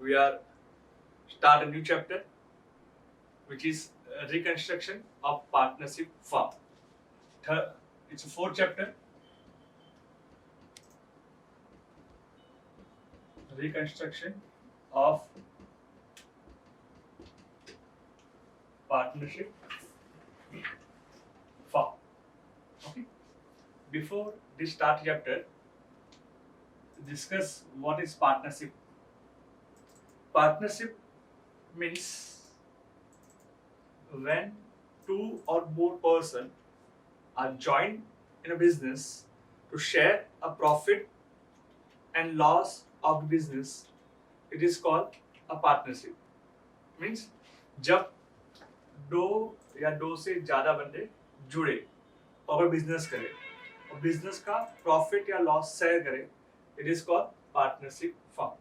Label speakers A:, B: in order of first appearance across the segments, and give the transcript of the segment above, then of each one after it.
A: we are start a new chapter, which is reconstruction of partnership firm. Third, it's a fourth chapter, reconstruction of partnership firm. Okay. Before this start chapter, discuss what is partnership. Partnership means when two or more person are joined in a business to share a profit and loss of the business, it is called a partnership. Means जब दो या दो से ज्यादा बंदे जुड़े और business करें और बिजनेस का प्रॉफिट या लॉस शेयर करें, it is called partnership firm.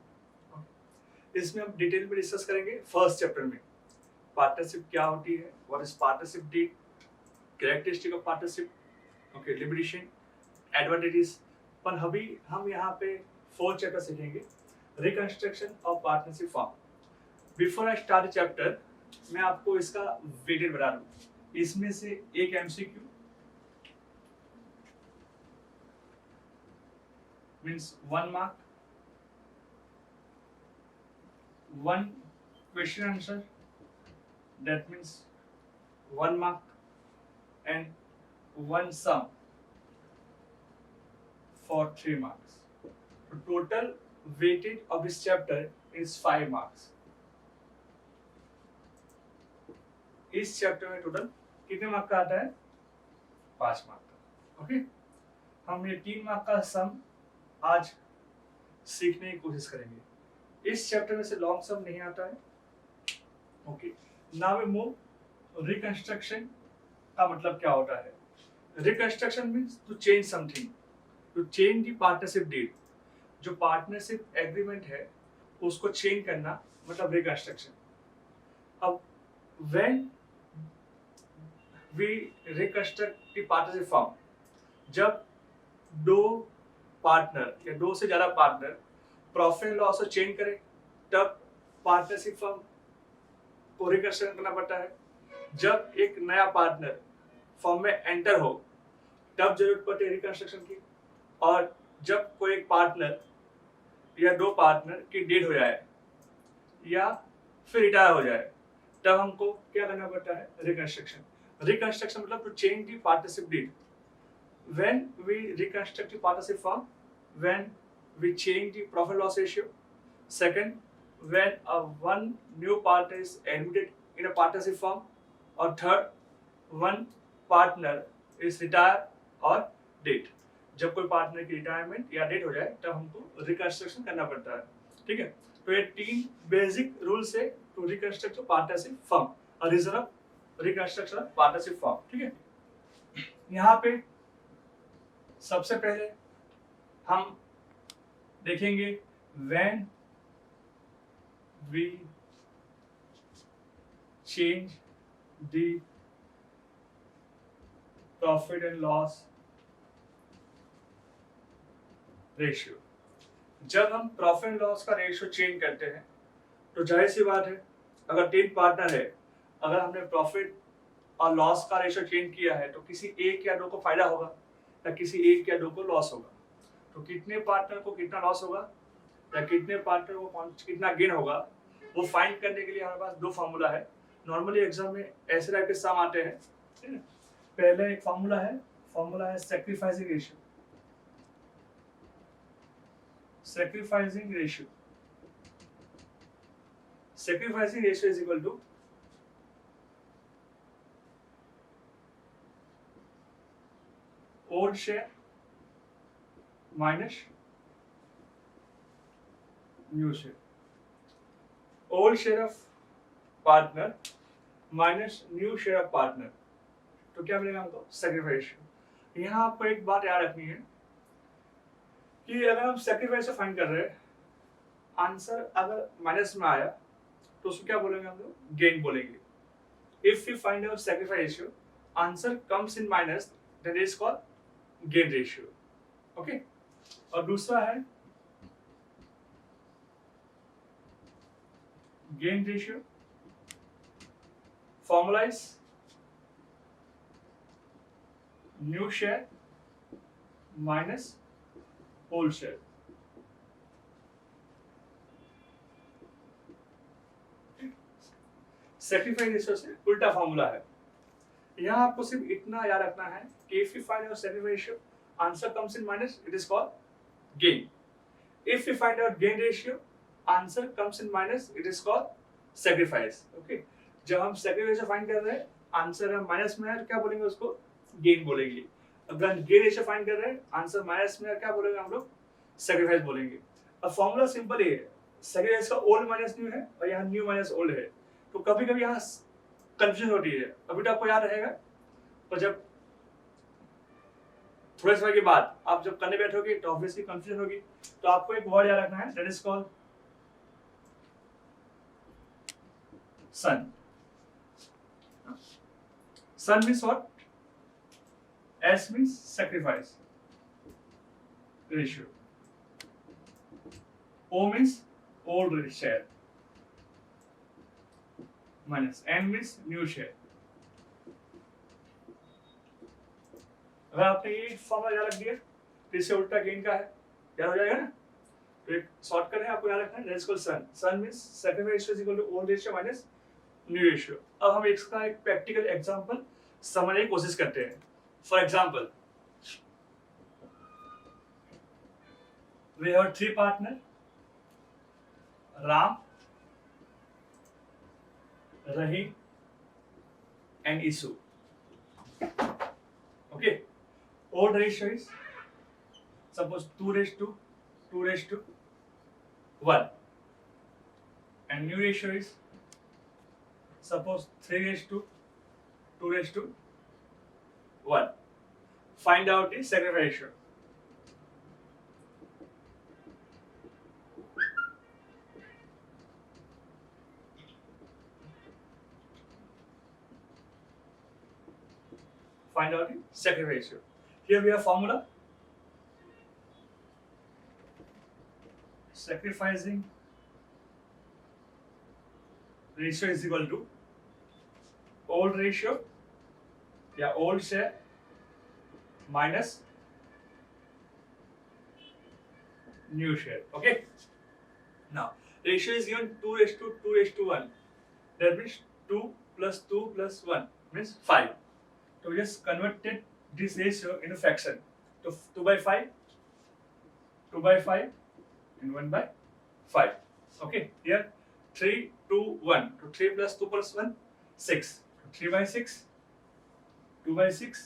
A: इसमें हम डिटेल में डिस्कस करेंगे फर्स्ट चैप्टर में. पार्टनरशिप क्या होती है, what is partnership deed, characteristic of partnership, okay, limitation, advantages. पर अभी हम यहाँ पे फोर्थ चैप्टर सीखेंगे, reconstruction of partnership firm. Before I start chapter, मैं आपको इसका वेटेड बता दूं. इसमें से एक MCQ means 1 mark, 1 question answer, that means 1 mark, and 1 sum for 3 marks. So total weightage of this chapter is 5 marks. इस चैप्टर में टोटल कितने मार्क का आता है? 5 मार्क का. ओके, हम ये 3 मार्क का सम आज सीखने की कोशिश करेंगे. इस चैप्टर में से लॉन्ग सम नहीं आता है. Okay, now we move. Reconstruction का मतलब क्या होता है? Reconstruction means to change something, to change the partnership deed. जो पार्टनरशिप एग्रीमेंट है उसको चेंज करना मतलब रिकंस्ट्रक्शन. अब when we reconstruct the partnership firm, जब दो पार्टनर या दो से ज्यादा पार्टनर प्रॉफिट लॉस को चेंज करें, तब पार्टनरशिप फर्म को रिकंस्ट्रक्ट करना पड़ता है. जब एक नया पार्टनर फर्म में एंटर हो, तब जरूरत पड़ती है रिकंस्ट्रक्शन की. और जब कोई एक पार्टनर या दो पार्टनर की डेथ हो जाए या फिर रिटायर हो जाए, तब हमको क्या करना पड़ता है? रिकंस्ट्रक्शन. रिकंस्ट्रक्शन मतलब to change the partnership deed. When we reconstruct the partnership firm, when we change the profit loss ratio. Second, when one new partner is admitted in a partnership firm. Or third, one partner is retired or dead. जब कोई partner की retirement या date हो जाए तब हमको reconstruction करना पड़ता है. ठीक है, तो ये 3 बेसिक रूल्स है टू रिकंस्ट्रक्ट पार्टनरशिप फर्म, और reason of reconstruction partnership firm. ठीक है, यहाँ पे सबसे पहले हम देखेंगे when we change the profit and loss ratio. जब हम प्रॉफिट एंड लॉस का रेशियो चेंज करते हैं तो जाहिर सी बात है, अगर 3 पार्टनर है, अगर हमने प्रॉफिट और लॉस का रेशियो चेंज किया है तो किसी एक या दो को फायदा होगा या किसी एक या दो को लॉस होगा. तो कितने पार्टनर को कितना लॉस होगा या कितने पार्टनर को कितना गेन होगा, वो फाइंड करने के लिए हमारे पास 2 फार्मूला है. नॉर्मली एग्जाम में ऐसे टाइप के सम आते हैं. ठीक है, पहले एक फार्मूला है sacrificing ratio. Sacrificing ratio is equal to old share minus new share. Old share of partner minus new share of partner, तो क्या मिलेगा हमको? Sacrifice ratio. यहाँ आपको एक बात याद रखनी है कि अगर हम सैक्रिफाइस से फाइंड कर रहे हैं, आंसर अगर माइनस में आया तो उसको क्या बोलेंगे हम लोग? गेन बोलेंगे. If you find out sacrifice ratio, answer comes in minus, that is called gain ratio. Okay, और दूसरा है gain ratio, formula is new share minus old share. Sacrifice ratio से उल्टा फॉर्मूला है। यहाँ आपको सिर्फ इतना याद रखना है कि if you find your sacrifice ratio, answer comes in minus, it is called gain. If you find out gain ratio, answer comes in minus, it is called sacrifice. Okay? जब हम sacrifice ratio फाइंड कर रहे हैं, answer है minus में है, क्या बोलेंगे उसको? गेन बोलेंगे। अगर गेन रेशियो फाइंड कर रहे हैं, आंसर माइनस में है, क्या बोलेंगे हम लोग? सैक्रिफाइस बोलेंगे। अब फॉर्मूला सिंपल ही है, सैक्रिफाइस का ओल्ड माइनस न्यू है और यहाँ न्यू माइनस ओल्ड है, तो कभी कभी यहाँ कंफ्यूजन होती है। अभी तो आपको याद रहेगा, पर जब थोड़े समय के बाद आप जब करने बैठोगे तो ऑब्वियसली कंफ्यूजन होगी। तो आपको एक वर्ड याद रखना है, that is called sun. Sun means what? S means sacrifice ratio. O means old share. Minus N means new share. अगर आपने ये फॉर्मूला याद रख दिया तो इससे उल्टा गेन का है, याद हो जाएगा ना? तो एक शॉर्टकट है, आपको याद रखना है, that is called sun. Sun means sacrifice ratio is equal to old ratio minus new ratio. अब हम इसका एक प्रैक्टिकल एग्जांपल समझने की कोशिश करते हैं। For example, we have three partner, Ram, Rahim and Isu. Okay, old ratio is suppose 2:1 and new ratio is suppose 3:2:1. Find out the sacrifice ratio. Find out the sacrifice ratio. Here we have formula. Sacrificing ratio is equal to old ratio, old share minus new share. Okay. Now ratio is given 2:2:1. That means 2 plus 2 plus 1 means 5. So we just converted this ratio into fraction. So 2/5, 2/5 and 1/5. Okay, here 3:2:1. So 3 plus 2 plus 1, 6. 3/6, 2/6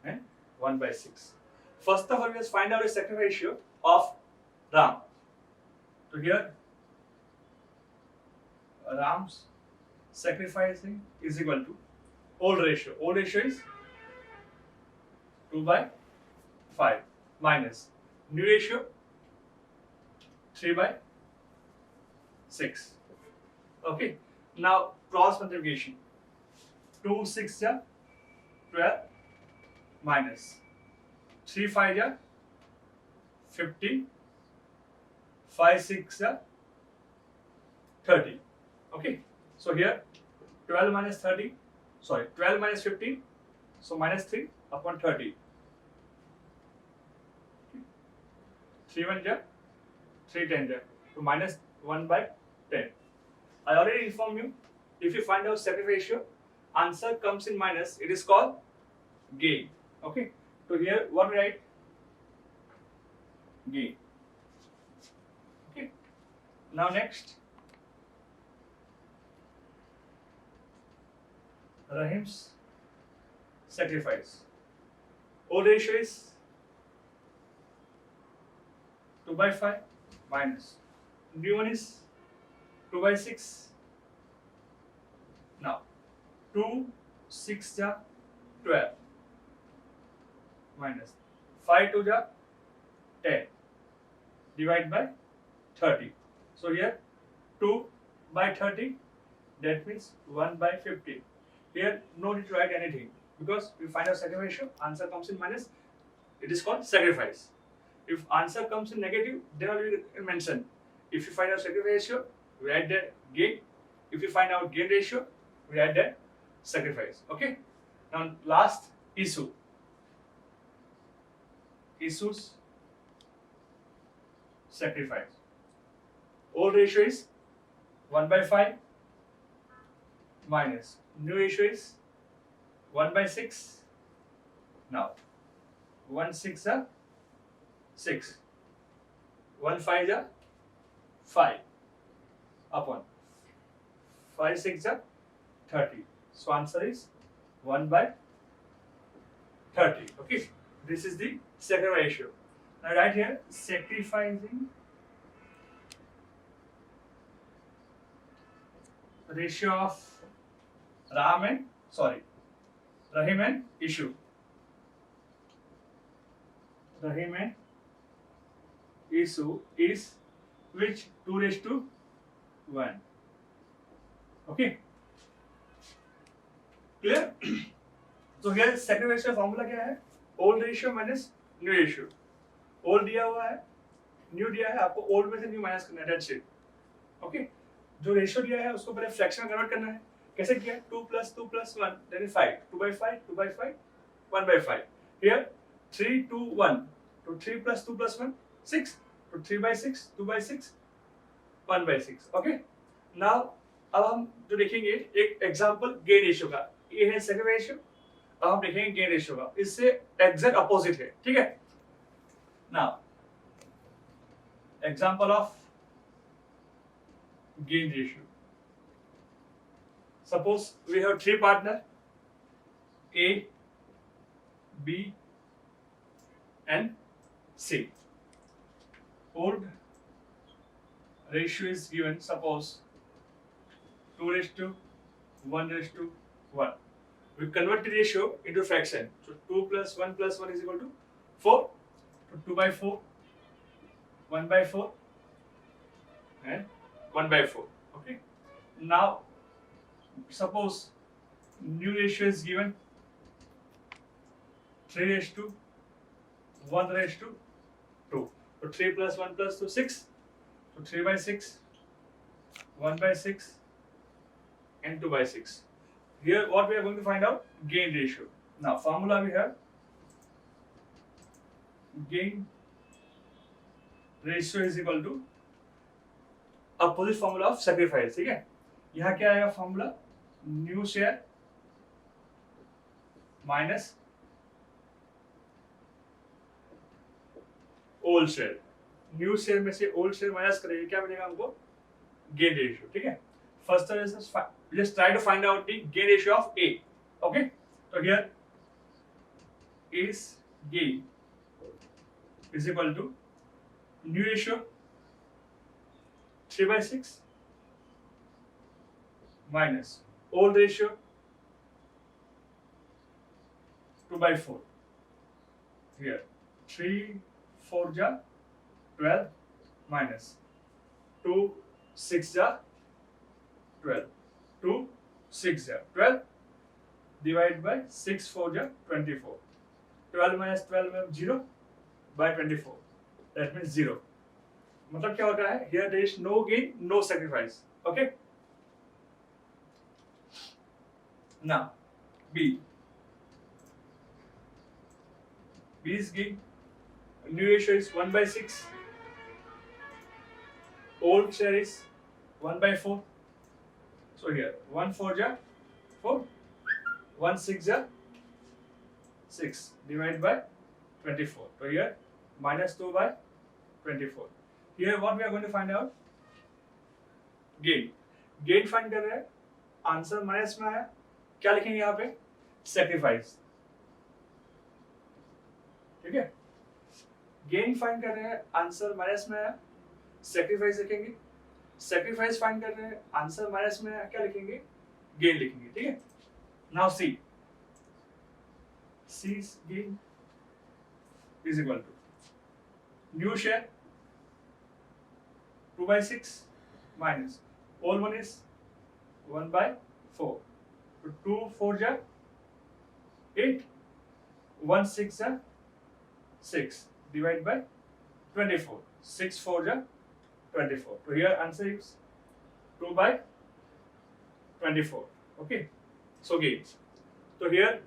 A: and 1/6. First of all, we just find out the sacrifice ratio of Ram. So here Ram's sacrificing is equal to old ratio. Old ratio is 2/5 minus new ratio 3/6. Okay. Now cross multiplication. 2 6 ja 12 minus 3 5 ja 15, 5 6 ja 30. Okay. So here 12 minus 30. Sorry, 12 minus 15, so minus 3 upon 30. 3 1 ja, 3 10 ja, so minus 1/10. I already informed you, if you find out sacrifice ratio, answer comes in minus, it is called gain. Okay, so here what we write? Gain. Okay, now next. Rahim's sacrifice. Old ratio is 2/5 minus new one is 2/6. Now 2 6 ja 12 minus 5 2 ja 10 divide by 30. So here 2/30, that means 1/50. Here no need to write anything because we find out sacrifice ratio, answer comes in minus, it is called sacrifice. If answer comes in negative, then only mention. If you find out sacrifice ratio, we add the gain. If you find out gain ratio, we add the sacrifice. Okay. Now last issue. Issues sacrifice. Old ratio is 1/5 minus new ratio is 1/6. Now 1 6 are 6, 1 5 are 5 upon 5 6 are 30. So answer is 1/30. Okay, this is the sacrifice ratio. Now right here, sacrificing ratio of Rahim and Ishu. Rahim and Ishu is which 2:1. Okay, clear? So here sacrifice का formula क्या है? Old ratio minus new ratio. Old दिया हुआ है, new दिया है, आपको old में से new minus करना है. That's it. Okay. जो रेशियो दिया है उसको पहले फ्रैक्शन में कन्वर्ट करना है. कैसे किया? 2 plus 2 plus 1 that is 5. 2/5, 2/5, 1/5. Here 3 2 1. तो 3 plus 2 plus 1 6. तो 3/6, 2/6, 1/6. Okay. Now अब हम जो देखेंगे एक एग्जांपल गेन रेशियो का. ये है सेकंड रेशियो. अब हम देखेंगे गेन रेशियो का. इससे एग्जैक्ट अपोजिट है. ठीक है. Now example of gain ratio. Suppose we have three partners A, B and C. Old ratio is given, suppose 2:1:1. We convert the ratio into fraction. So 2 plus 1 plus 1 is equal to 4. So 2/4, 1/4 and 1/4. Okay. Now suppose new ratio is given 3:1:2. So 3 plus 1 plus 2 6. So 3/6, 1/6 and 2/6. Here what we are going to find out? Gain ratio. Now formula we have gain ratio is equal to opposite formula of sacrifice. ठीक है. यहाँ क्या आएगा formula? New share minus old share. New share में से old share minus करेंगे, क्या मिलेगा हमको? Gain ratio. ठीक है. First just try to find out the gain ratio of A. Okay. तो here is gain is equal to new ratio 3/6 minus old ratio 2/4. Here 3 4 ja 12 minus 2 6 ja 12. 2 6 ja 12 divided by 6 4 ja 24. 12 minus 12 में 0 by 24. That means 0. मतलब क्या होता है? Here there is no gain, no sacrifice. Okay. Now B. B is gain. New ratio is 1/6. Old share is 1/4. So here 1 4 ja 4. 1 6 ja 6 divided by 24. So here minus 2 by 24. Here what we are going to find out? Gain. Gain find कर रहे हैं. Answer minus में आया. क्या लिखेंगे यहाँ पे? Sacrifice. ठीक है. गेन फाइंड कर रहे हैं, आंसर माइनस में आया. Sacrifice लिखेंगे. Sacrifice फाइंड कर रहे हैं, आंसर माइनस में आया. क्या लिखेंगे? गेन लिखेंगे. ठीक है. Now C. C's gain is equal to new share 2/6 minus old one is 1/4. So 2 4 ja 8. 1 6 ja 6 divided by 24. 6 4 ja 24. So here answer is 2/24. Okay, so gains. So here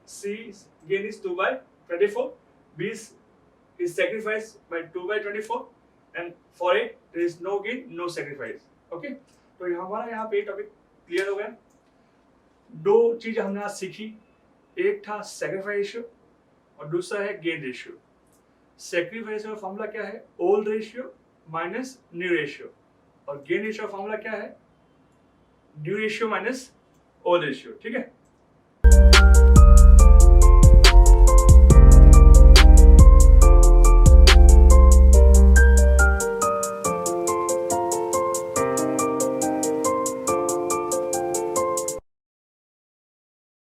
A: C gain is 2/24, B is sacrificed by 2/24, and for A there is no gain, no sacrifice. Okay, तो हमारा यहाँ पे topic clear हो गया। दो चीज हमने आज सीखी, एक था सैक्रिफाइस रेशियो और दूसरा है गेन रेशियो। सैक्रिफाइस का फॉर्मूला क्या है? Old ratio minus new ratio, और गेन रेशियो का फॉर्मूला क्या है? New ratio minus old ratio. ठीक है।